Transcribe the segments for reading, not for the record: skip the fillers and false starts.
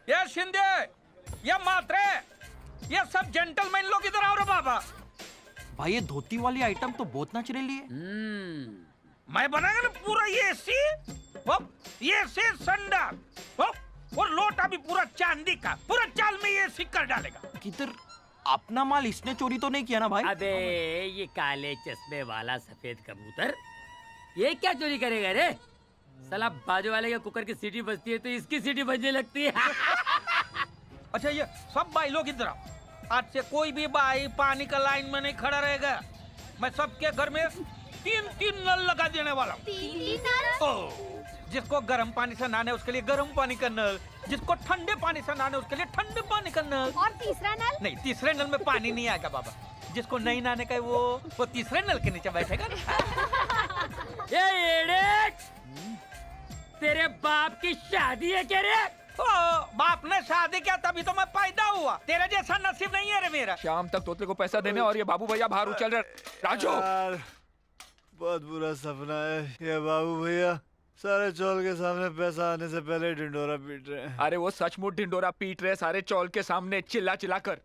ये शिंदे, ये मात्रे, ये सब जेंटलमैन लोग इधर आओ रे बाबा। भाई ये धोती वाली आइटम तो बहुत नेचुरली है। मैं बनाएगा ना पूरा ये सी, ये से संडा, और लोटा भी पूरा चांदी का, पूरा चाल में ये सिक्कर डालेगा। किधर अपना माल इसने चोरी तो नहीं किया ना भाई? अबे ये काले चश्मे वाला सफेद कबूतर ये क्या चोरी करेगा रे? साला बाजू वाले के कुकर की सीटी बजती है तो इसकी सीटी बजने लगती है। अच्छा ये सब भाई लोग इधर आओ। आज से कोई भी भाई पानी का लाइन में नहीं खड़ा रहेगा। मैं सबके घर में 3-3 नल लगा देने वाला हूँ। 3 नल? जिसको गर्म पानी से नहाने उसके लिए गर्म पानी का नल, जिसको ठंडे पानी से नहाने उसके लिए ठंडे पानी का नल। और तीसरा नल? नहीं, तीसरे नल में पानी नहीं आएगा बाबा। जिसको नहीं नहाने का है वो तीसरे नल के नीचे बैठेगा। ये एड़े, तेरे बाप की शादी है क्या रे? ओ, बाप ने शादी किया तभी तो मैं पैदा हुआ। तेरे जैसा नसीब नहीं है रे मेरा। शाम तक तोते को पैसा देने और ये बाबू भैया बाहर उछल रहे। राजू यार बहुत बुरा सपना है ये। बाबू भैया सारे चौल के सामने पैसा आने से पहले ढिंडोरा पीट रहे हैं। अरे वो सचमुच ढिंडोरा पीट रहे सारे चौल के सामने चिल्ला चिल्ला कर।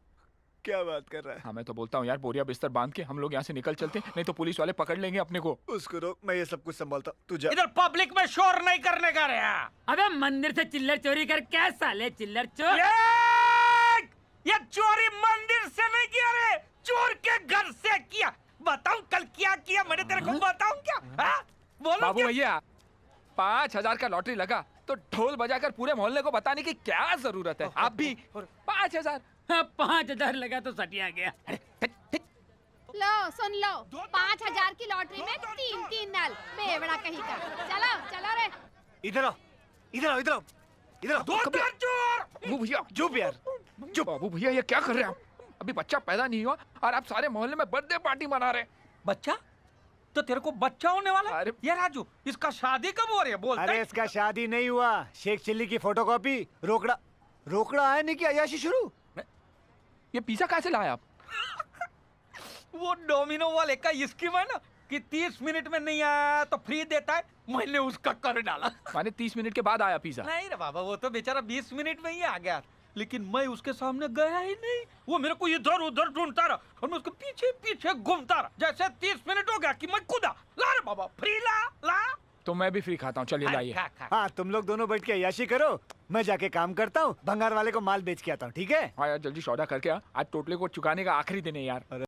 क्या बात कर रहा है? हाँ मैं तो बोलता हूँ यार बोरिया बिस्तर बांध के हम लोग यहाँ से निकल चलते, नहीं तो पुलिस वाले पकड़ लेंगे अपने को। उसको रोक, मैं ये सब कुछ संभालता, तू जा। इधर पब्लिक में शोर नहीं करने का रे। अबे मंदिर से चिल्लर चोरी कर क्या साले चिल्लर चोर? ये चोरी मंदिर से नहीं किया रे, चोर के घर से किया। बताऊं कल क्या किया मैंने तेरे को, बताऊं क्या? बोलो बाबू भैया 5,000 का लॉटरी लगा तो ढोल बजाकर पूरे मोहल्ले को बताने की क्या जरूरत है? आप भी 5,000। 5,000 लगा तो सटिया गया। लो सुन लो, 5,000 की लॉटरी में 3-3 नल। बेवड़ा कहीं का। चलो चलो रे। इधर आओ, इधर आओ, इधर आओ, इधर आओ। चोर। बाबू भैया चुप यार, जो बाबू भैया ये क्या कर रहे हैं आप? अभी बच्चा पैदा नहीं हुआ और आप सारे मोहल्ले में बर्थडे पार्टी मना रहे हैं। बच्चा? तो तेरे को बच्चा होने वाला? अरे ये राजू, इसका शादी कब हो रही है? बोलता अरे है। इसका शादी नहीं हुआ, शेख चिल्ली की फोटोकॉपी। रोकड़ा रोकड़ा है नहीं, क्या अयाशी शुरू? ये पिज्जा कैसे लाया आप? वो डोमिनो वाले का स्कीम है ना कि 30 मिनट में नहीं आया तो फ्री देता है, मैंने उसका कर डाला। माने 30 मिनट के बाद आया पिज्जा? नहीं रे बाबा, वो तो बेचारा 20 मिनट में ही आ गया, लेकिन मैं उसके सामने गया ही नहीं। वो मेरे को इधर उधर ढूंढता रहा और मैं उसके पीछे पीछे घूमता रहा। जैसे 30 मिनट हो गया कि मैं कूदा, ला रे बाबा फ्री ला। तो मैं भी फ्री खाता हूँ, चलिए लाइए। खा। हाँ तुम लोग दोनों बैठ के अयाशी करो, मैं जाके काम करता हूँ, भंगार वाले को माल बेच के आता हूँ, ठीक है? हाँ यार जल्दी सौदा करके आ, आज टोटले को चुकाने का आखिरी दिन है यार।